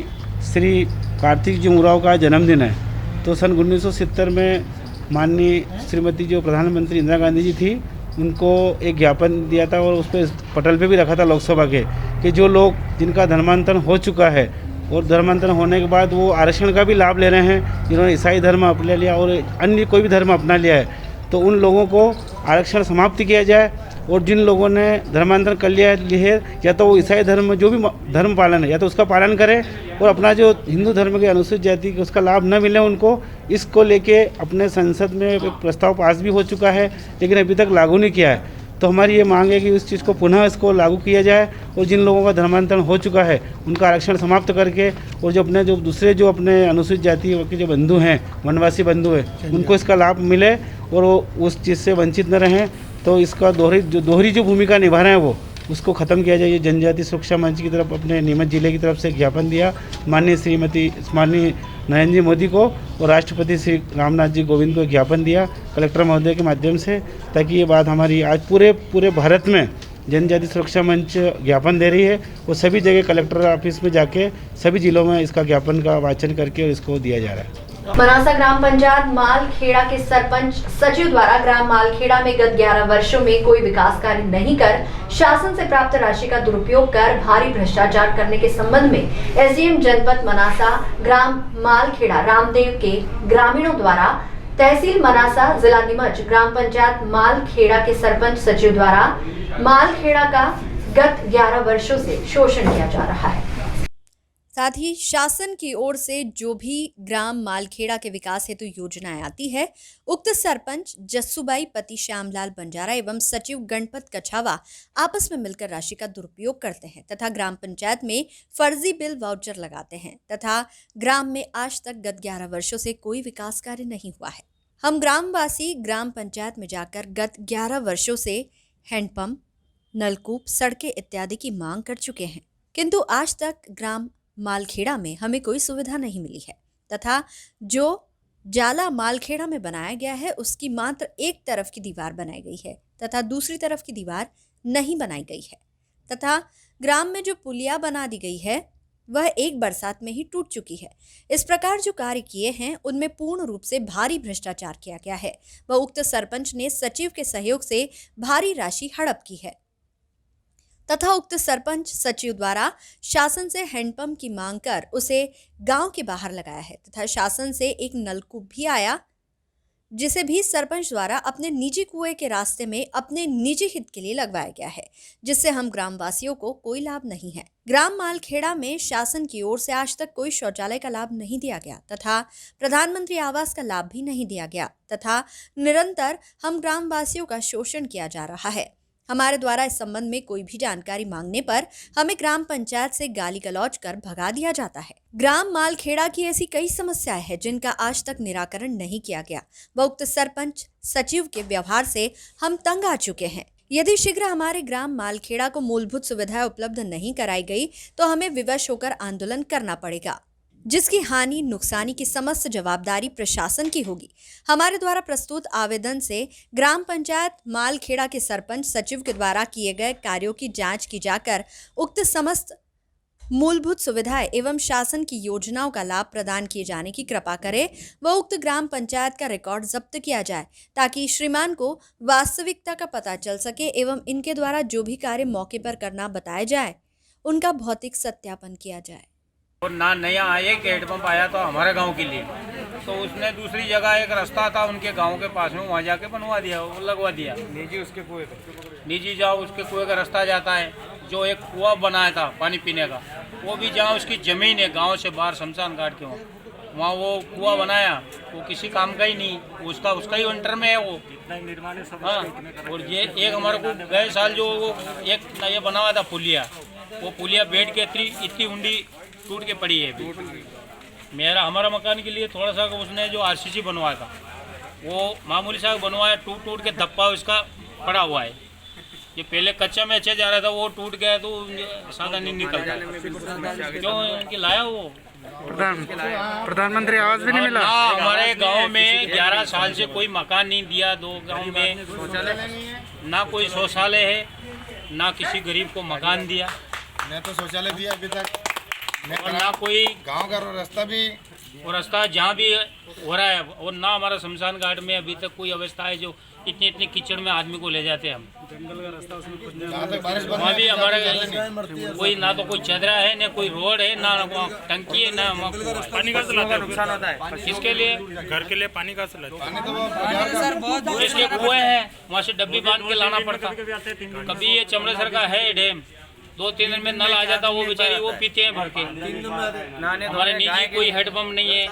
Speaker 16: श्री कार्तिक जी उरांव का जन्मदिन है तो सन 1970 में माननीय श्रीमती जो प्रधानमंत्री इंदिरा गांधी जी थी उनको एक ज्ञापन दिया था और उस पर पटल पे भी रखा था लोकसभा के कि जो लोग जिनका धर्मांतरण हो चुका है और धर्मांतरण होने के बाद वो आरक्षण का भी लाभ ले रहे हैं, जिन्होंने ईसाई धर्म अपना लिया और अन्य कोई भी धर्म अपना लिया है, तो उन लोगों को आरक्षण समाप्त किया जाए। और जिन लोगों ने धर्मांतरण कर लिया है या तो वो ईसाई धर्म जो भी धर्म पालन है या तो उसका पालन करें और अपना जो हिंदू धर्म के अनुसूचित जाति के उसका लाभ न मिले उनको, इसको लेके अपने संसद में एक प्रस्ताव पास भी हो चुका है लेकिन अभी तक लागू नहीं किया है। तो हमारी ये मांग है कि इस चीज़ को पुनः इसको लागू किया जाए और जिन लोगों का धर्मांतरण हो चुका है उनका आरक्षण समाप्त करके और जो अपने जो दूसरे जो अपने अनुसूचित जाति के जो बंधु हैं, वनवासी बंधु हैं, उनको इसका लाभ मिले और वो उस चीज़ से वंचित न रहें। तो इसका दोहरी जो भूमिका निभा रहे हैं वो उसको ख़त्म किया जाए। जनजाति सुरक्षा मंच की तरफ अपने नीमच जिले की तरफ से ज्ञापन दिया माननीय नरेंद्र जी मोदी को और राष्ट्रपति श्री रामनाथ जी कोविंद को ज्ञापन दिया कलेक्टर महोदय के माध्यम से, ताकि ये बात हमारी आज पूरे भारत में जनजाति सुरक्षा मंच ज्ञापन दे रही है, वो सभी जगह कलेक्टर ऑफिस में जाके सभी जिलों में इसका ज्ञापन का वाचन करके और इसको दिया जा रहा है।
Speaker 1: मनासा ग्राम पंचायत मालखेड़ा के सरपंच सचिव द्वारा ग्राम मालखेड़ा में गत 11 वर्षों में कोई विकास कार्य नहीं कर शासन से प्राप्त राशि का दुरुपयोग कर भारी भ्रष्टाचार करने के संबंध में एसडीएम जनपद मनासा ग्राम मालखेड़ा रामदेव के ग्रामीणों द्वारा तहसील मनासा जिला नीमच ग्राम पंचायत मालखेड़ा के सरपंच सचिव द्वारा मालखेड़ा का गत 11 वर्षों से शोषण किया जा रहा है।
Speaker 9: साथ ही शासन की ओर से जो भी ग्राम मालखेड़ा के विकास हेतु योजनाएं आती है, उक्त सरपंच जस्सूबाई पति श्यामलाल बंजारा एवं सचिव गणपत कछावा आपस में मिलकर राशि का दुरुपयोग करते हैं तथा ग्राम पंचायत में फर्जी बिल वाउचर लगाते हैं तथा ग्राम में आज तक गत 11 वर्षों से कोई विकास कार्य नहीं हुआ है। हम ग्रामवासी ग्राम पंचायत में जाकर गत 11 वर्षों से हैंडपंप, नलकूप, सड़कें इत्यादि की मांग कर चुके हैं, किंतु आज तक ग्राम मालखेड़ा में हमें कोई सुविधा नहीं मिली है तथा जो जाला मालखेड़ा में बनाया गया है उसकी मात्र एक तरफ की दीवार बनाई गई है तथा दूसरी तरफ की दीवार नहीं बनाई गई है तथा ग्राम में जो पुलिया बना दी गई है वह एक बरसात में ही टूट चुकी है। इस प्रकार जो कार्य किए हैं उनमें पूर्ण रूप से भारी भ्रष्टाचार किया गया है व उक्त सरपंच ने सचिव के सहयोग से भारी राशि हड़प की है तथा उक्त सरपंच सचिव द्वारा शासन से हैंडपंप की मांग कर उसे गांव के बाहर लगाया है तथा शासन से एक नलकूप भी आया जिसे भी सरपंच द्वारा अपने निजी कुएं के रास्ते में अपने निजी हित के लिए लगवाया गया है, जिससे हम ग्रामवासियों को कोई लाभ नहीं है। ग्राम मालखेड़ा में शासन की ओर से आज तक कोई शौचालय का लाभ नहीं दिया गया तथा प्रधानमंत्री आवास का लाभ भी नहीं दिया गया तथा निरंतर हम ग्रामवासियों का शोषण किया जा रहा है। हमारे द्वारा इस संबंध में कोई भी जानकारी मांगने पर हमें ग्राम पंचायत से गाली गलौज कर भगा दिया जाता है। ग्राम मालखेड़ा की ऐसी कई समस्याएं हैं जिनका आज तक निराकरण नहीं किया गया व उक्त सरपंच सचिव के व्यवहार से हम तंग आ चुके हैं। यदि शीघ्र हमारे ग्राम मालखेड़ा को मूलभूत सुविधाएं उपलब्ध नहीं कराई गई तो हमें विवश होकर आंदोलन करना पड़ेगा, जिसकी हानि नुकसानी की समस्त जवाबदारी प्रशासन की होगी। हमारे द्वारा प्रस्तुत आवेदन से ग्राम पंचायत मालखेड़ा के सरपंच सचिव के द्वारा किए गए कार्यों की जांच की जाकर उक्त समस्त मूलभूत सुविधाएं एवं शासन की योजनाओं का लाभ प्रदान किए जाने की कृपा करे व उक्त ग्राम पंचायत का रिकॉर्ड जब्त किया जाए ताकि श्रीमान को वास्तविकता का पता चल सके एवं इनके द्वारा जो भी कार्य मौके पर करना बताया जाए उनका भौतिक सत्यापन किया जाए।
Speaker 17: और ना नया एक हैंडपंप आया तो हमारे गांव के लिए, तो उसने दूसरी जगह एक रास्ता था उनके गांव के पास में, वहाँ जाके बनवा दिया, वो लगवा दिया निजी उसके कुएं का। निजी जाओ उसके कुएं का रास्ता जाता है, जो एक कुआं बनाया था पानी पीने का, वो भी जहाँ उसकी ज़मीन है गांव से बाहर शमशान घाट के वहाँ वो कुआं बनाया, वो किसी काम का ही नहीं, उसका ही अंटर में है वो। हाँ, और ये एक हमारे को गए साल जो वो एक ये बना हुआ था पुलिया, वो पुलिया बैठ के इतनी ऊंडी टूट के पड़ी है। हमारा मकान के लिए थोड़ा सा उसने जो आरसीसी बनवाया था वो मामूली सा बनवाया, टूट के धप्पा उसका पड़ा हुआ है। ये पहले कच्चा में अच्छे जा रहा था, वो टूट गया तो सादा नहीं निकलता, क्यों कि लाया वो
Speaker 6: प्रधानमंत्री आवास भी नहीं मिला।
Speaker 17: हमारे गांव में 11 साल से कोई मकान नहीं दिया, 2 गांव में ना कोई शौचालय है, ना किसी गरीब को मकान दिया,
Speaker 18: न तो शौचालय दिया अभी तक,
Speaker 17: और ना कोई
Speaker 18: गांव का रास्ता भी,
Speaker 17: वो रास्ता जहाँ भी हो रहा है, और ना हमारा शमशान घाट में अभी तक कोई अवस्था है जो इतनी कीचड़ में आदमी को ले जाते हैं हम। जंगल का रास्ता उसमें वहाँ भी हमारे कोई ना तो कोई चदरा है, ना कोई रोड है, ना टंकी है, ना
Speaker 5: पानी का नुकसान होता है।
Speaker 17: किसके लिए?
Speaker 5: घर के लिए पानी का
Speaker 17: इसके कुएं हैं, वहाँ से डब्बी बांध के लाना पड़ता। कभी ये चमड़ेसर का है डैम, 2-3 दिन में नल आ जाता, वो बेचारे वो पीते हैं भर के। हमारे निजी कोई हेडपंप नहीं है,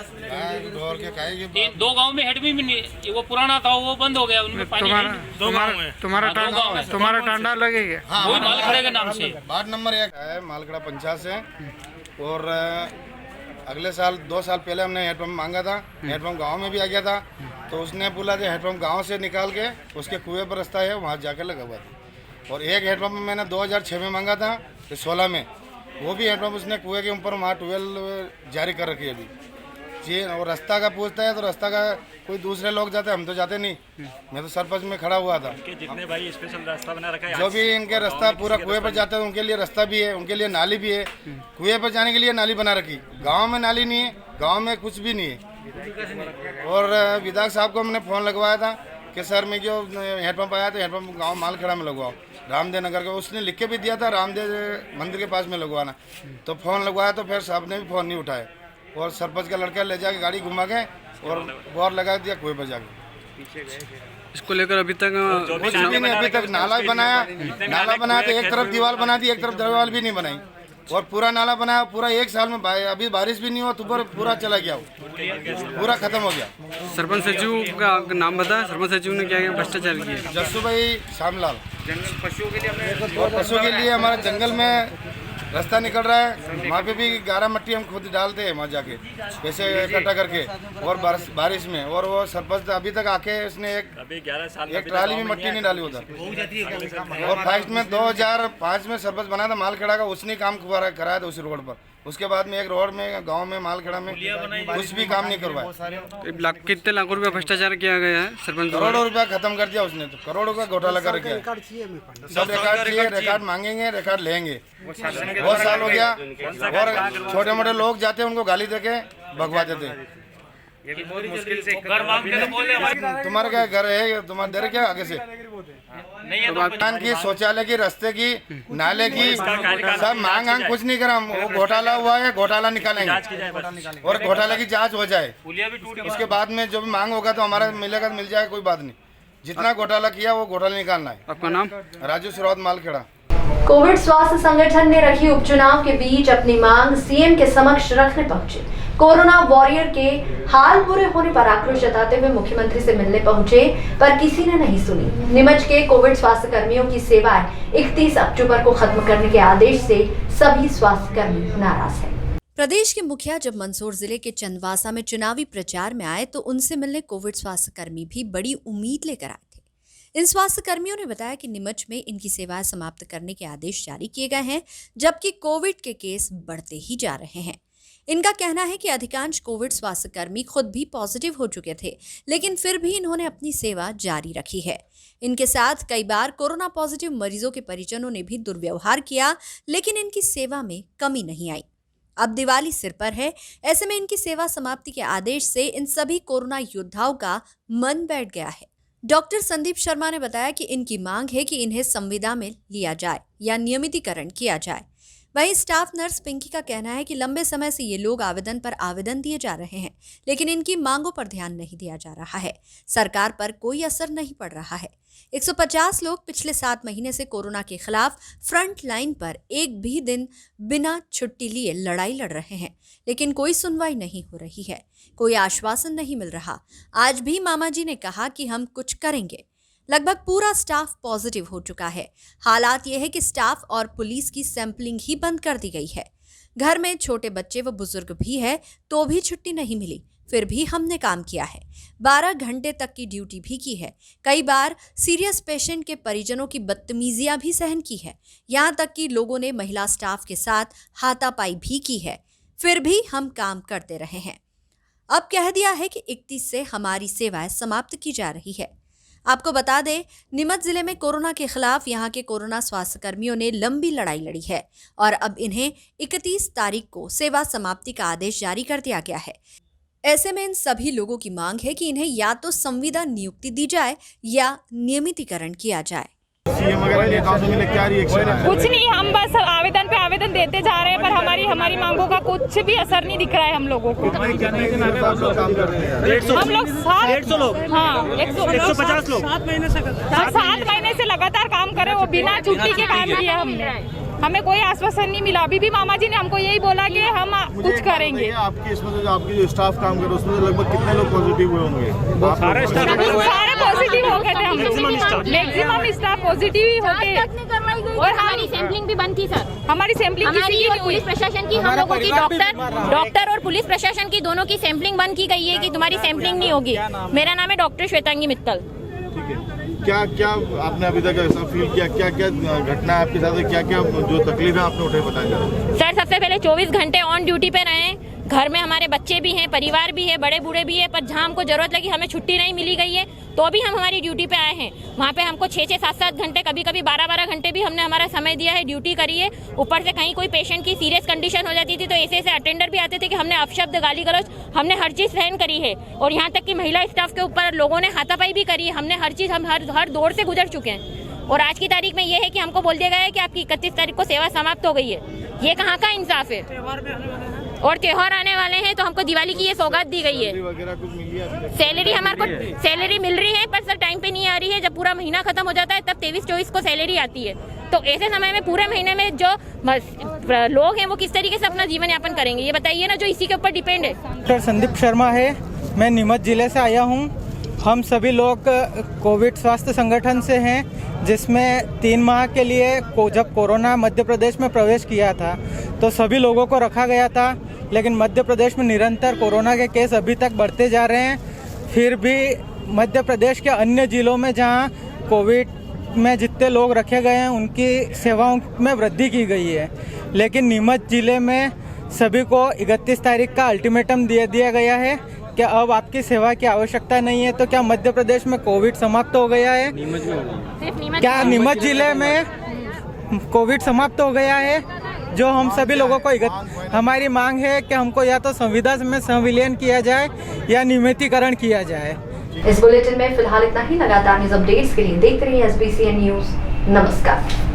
Speaker 17: 2 गांव में हेडपंप भी नहीं, वो पुराना था वो बंद हो गया, उनमें पानी नहीं।
Speaker 6: 2 गांव में तुम्हारा टांडा लगेगा
Speaker 17: वही मालखेड़ा के नाम से।
Speaker 18: वार्ड नंबर 1 है मालखेड़ा पंचायत से, और अगले साल 2 साल पहले हमने हेडपंप मांगा था, हेडपंप गाँव में भी आ गया था, तो उसने बोला कि हेडपंप गाँव से निकाल के उसके कुएं पर रास्ता है वहाँ जाकर लगवा था। और एक हेडपंप मैंने 2006 में मांगा था, तो 16 में वो भी हेडपंप उसने कुएं के ऊपर वहाँ 12 जारी कर रखी है अभी। जी वो रास्ता का पूछता है तो रास्ता का कोई दूसरे लोग जाते हैं, हम तो जाते नहीं। मैं तो सरपंच में खड़ा हुआ था।
Speaker 5: जितने भाई स्पेशल रास्ता बना रखा है,
Speaker 18: जो भी इनके रास्ता पूरा कुएं पर जाता है उनके लिए रास्ता भी है, उनके लिए नाली भी है। कुएं पर जाने के लिए नाली बना रखी, गांव में नाली नहीं है, गांव में कुछ भी नहीं है। और विधायक साहब को हमने फ़ोन लगवाया था कि सर मैं जो हेडपम्प आया तो हेडपम्प गाँव मालखेड़ा में लगवाओ, रामदेव नगर का। उसने लिख के भी दिया था रामदेव मंदिर के पास में लगवाना। तो फ़ोन लगवाया तो फिर साहब ने भी फ़ोन नहीं उठाया और सरपंच का लड़का ले जाके गाड़ी घुमा के और बोर लगा दिया कुएं पर जाके।
Speaker 6: इसको लेकर अभी तक
Speaker 18: कुछ भी नहीं, अभी तक नाला बनाया तो एक तरफ दीवार बना दी, एक तरफ दीवार भी नहीं बनाई। और पूरा नाला बनाया पूरा 1 साल में, अभी बारिश भी नहीं हुआ तो पूरा चला गया, पूरा खत्म हो गया।
Speaker 6: सरपंच सचिव का नाम बता, सरपंच सचिव ने क्या भ्रष्टाचार किया?
Speaker 18: जस्सू भाई श्यामलाल।
Speaker 5: पशुओं के लिए
Speaker 18: और पशुओं के लिए हमारे जंगल में रास्ता निकल रहा है, वहाँ पे भी 11 मट्टी हम खुद डालते हैं वहाँ जाके पैसे इकट्ठा करके और बारिश में। और वो सरपंच अभी तक आके उसने एक ट्राली में मट्टी नहीं डाली उधर। और फर्स्ट में 2005 में सरपंच बना था मालखेड़ा का, उसने काम कराया था उसी रोड पर। उसके बाद में एक रोड में गांव में मालखेड़ा में कुछ भी काम नहीं करवाया।
Speaker 6: कितने लाख रुपया भ्रष्टाचार किया गया है सरपंच?
Speaker 18: करोड़ों रुपया खत्म कर दिया उसने, तो करोड़ों का घोटाला कर रखा है। सब रिकॉर्ड चाहिए, रिकॉर्ड मांगेंगे, रिकॉर्ड लेंगे। बहुत साल हो गया और छोटे मोटे लोग जाते हैं उनको गाली देके भगवा देते हैं। तुम्हारा क्या घर है, तुम्हारा दर क्या आगे से मकान की, शौचालय की, रास्ते की, नाले की, सब मांग कुछ नहीं करा। वो घोटाला हुआ है, घोटाला निकालेंगे और घोटाले की जांच हो जाए। उसके बाद में जो भी मांग होगा तो हमारा मिलेगा तो मिल जाएगा, कोई बात नहीं। जितना घोटाला किया वो घोटाला निकालना है।
Speaker 6: आपका नाम?
Speaker 18: राजू सिरौत मालखेड़ा।
Speaker 1: कोविड स्वास्थ्य संगठन ने रखी उपचुनाव के बीच अपनी मांग सीएम के समक्ष रखने पहुंचे। कोरोना वॉरियर के हाल बुरे होने पर आक्रोश जताते हुए मुख्यमंत्री से मिलने पहुंचे, पर किसी ने नहीं सुनी। नीमच के कोविड स्वास्थ्य कर्मियों की सेवाएं 31 अक्टूबर को खत्म करने के आदेश से सभी स्वास्थ्य कर्मी नाराज हैं।
Speaker 9: प्रदेश के मुखिया जब मंदसौर जिले के चंदवासा में चुनावी प्रचार में आए तो उनसे मिलने कोविड स्वास्थ्य कर्मी भी बड़ी उम्मीद लेकर आए थे। इन स्वास्थ्य कर्मियों ने बताया कि नीमच में इनकी सेवाएं समाप्त करने के आदेश जारी किए गए हैं, जबकि कोविड के केस बढ़ते ही जा रहे हैं। इनका कहना है कि अधिकांश कोविड स्वास्थ्य कर्मी खुद भी पॉजिटिव हो चुके थे, लेकिन फिर भी इन्होंने अपनी सेवा जारी रखी है। इनके साथ कई बार कोरोना पॉजिटिव मरीजों के परिजनों ने भी दुर्व्यवहार किया, लेकिन इनकी सेवा में कमी नहीं आई। अब दिवाली सिर पर है, ऐसे में इनकी सेवा समाप्ति के आदेश से इन सभी कोरोना योद्धाओं का मन बैठ गया है। डॉक्टर संदीप शर्मा ने बताया कि इनकी मांग है कि इन्हें संविदा में लिया जाए या नियमितीकरण किया जाए। वहीं स्टाफ नर्स पिंकी का कहना है कि लंबे समय से ये लोग आवेदन पर आवेदन दिए जा रहे हैं, लेकिन इनकी मांगों पर ध्यान नहीं दिया जा रहा है। सरकार पर कोई असर नहीं पड़ रहा है। 150 लोग पिछले 7 महीने से कोरोना के खिलाफ फ्रंट लाइन पर एक भी दिन बिना छुट्टी लिए लड़ाई लड़ रहे हैं, लेकिन कोई सुनवाई नहीं हो रही है, कोई आश्वासन नहीं मिल रहा। आज भी मामा जी ने कहा कि हम कुछ करेंगे। लगभग पूरा स्टाफ पॉजिटिव हो चुका है। हालात यह है कि स्टाफ और पुलिस की सैंपलिंग ही बंद कर दी गई है। घर में छोटे बच्चे व बुजुर्ग भी है तो भी छुट्टी नहीं मिली, फिर भी हमने काम किया है। 12 घंटे तक की ड्यूटी भी की है। कई बार सीरियस पेशेंट के परिजनों की बदतमीजियां भी सहन की है। यहाँ तक कि लोगों ने महिला स्टाफ के साथ हाथापाई भी की है, फिर भी हम काम करते रहे हैं। अब कह दिया है कि 31 से हमारी सेवाएं समाप्त की जा रही है। आपको बता दें, नीमच जिले में कोरोना के खिलाफ यहाँ के कोरोना स्वास्थ्य कर्मियों ने लंबी लड़ाई लड़ी है और अब इन्हें 31 तारीख को सेवा समाप्ति का आदेश जारी कर दिया गया है। ऐसे में इन सभी लोगों की मांग है कि इन्हें या तो संविदा नियुक्ति दी जाए या नियमितीकरण किया जाए।
Speaker 10: कुछ नहीं, हम बस आवेदन पे आवेदन देते जा रहे हैं, पर हमारी मांगों का कुछ भी असर नहीं दिख रहा है हम लोगों को। हम लोग 150 लोग, हाँ 150 लोग 7 महीने से लगातार काम कर रहे हैं, वो बिना छुट्टी के काम किया हमने। हमें कोई आश्वासन नहीं मिला। अभी भी मामा जी ने हमको यही बोला कि हम कुछ करेंगे।
Speaker 3: आपकी इसमें जो आपकी जो स्टाफ काम कर रहे हैं उसमें लगभग कितने लोग पॉजिटिव हुए होंगे?
Speaker 10: सारे पॉजिटिव हो गए थे हम लोग, मैक्सिमम स्टाफ पॉजिटिव ही होते। और हमारी सैंपलिंग भी बंद थी सर। हमारी सैंपलिंग
Speaker 19: और पुलिस प्रशासन की, हम लोगों की डॉक्टर और पुलिस प्रशासन की दोनों की सैंपलिंग बंद की गई है कि तुम्हारी सैंपलिंग नहीं होगी। मेरा नाम है डॉक्टर श्वेतांगी मित्तल।
Speaker 3: क्या क्या आपने अभी तक ऐसा फील किया, क्या क्या घटना आपके साथ, क्या क्या जो तकलीफें आपने उठाई बताया?
Speaker 19: सर सबसे पहले 24 घंटे ऑन ड्यूटी पे रहे, घर में हमारे बच्चे भी हैं, परिवार भी है, बड़े बूढ़े भी है, पर जहाँ हमको ज़रूरत लगी हमें छुट्टी नहीं मिली गई है तो भी हम हमारी ड्यूटी पे आए हैं। वहाँ पे हमको 6-6, 7-7 घंटे, कभी कभी 12-12 घंटे भी हमने हमारा समय दिया है, ड्यूटी करी है। ऊपर से कहीं कोई पेशेंट की सीरियस कंडीशन हो जाती थी तो ऐसे अटेंडर भी आते थे कि हमने अपशब्द, गाली गलौज, हमने हर चीज़ सहन करी है। और यहाँ तक कि महिला स्टाफ के ऊपर लोगों ने हाथापाई भी करी है। हमने हर चीज़, हम हर दौर से गुजर चुके हैं। और आज की तारीख में ये है कि हमको बोल दिया गया है कि आपकी 31 तारीख को सेवा समाप्त हो गई है। ये कहाँ का इंसाफ है? और त्योहार आने वाले हैं तो हमको दिवाली की ये सौगात दी गई है। सैलरी हमारे को सैलरी मिल रही है पर सर टाइम पे नहीं आ रही है। जब पूरा महीना खत्म हो जाता है तब 23-24 को सैलरी आती है। तो ऐसे समय में पूरे महीने में जो लोग हैं वो किस तरीके से अपना जीवन यापन करेंगे, ये बताइए ना, जो इसी के ऊपर डिपेंड है।
Speaker 6: डॉक्टर संदीप शर्मा है, मैं नीमच जिले से आया हूँ। हम सभी लोग कोविड स्वास्थ्य संगठन से हैं, जिसमें 3 माह के लिए जब कोरोना मध्य प्रदेश में प्रवेश किया था तो सभी लोगों को रखा गया था। लेकिन मध्य प्रदेश में निरंतर कोरोना के केस अभी तक बढ़ते जा रहे हैं। फिर भी मध्य प्रदेश के अन्य जिलों में जहां कोविड में जितने लोग रखे गए हैं उनकी सेवाओं में वृद्धि की गई है। लेकिन नीमच जिले में सभी को 31 तारीख का अल्टीमेटम दे दिया गया है कि अब आपकी सेवा की आवश्यकता नहीं है। तो क्या मध्य प्रदेश में कोविड समाप्त हो गया है? क्या नीमच जिले में कोविड समाप्त हो गया है? जो हम सभी लोगों को हमारी मांग है कि हमको या तो संविदा में संविलियन किया जाए या नियमितीकरण किया जाए।
Speaker 1: इस बुलेटिन में फिलहाल इतना ही। लगातार न्यूज अपडेट्स के लिए देखते रहिए SBCN न्यूज। नमस्कार।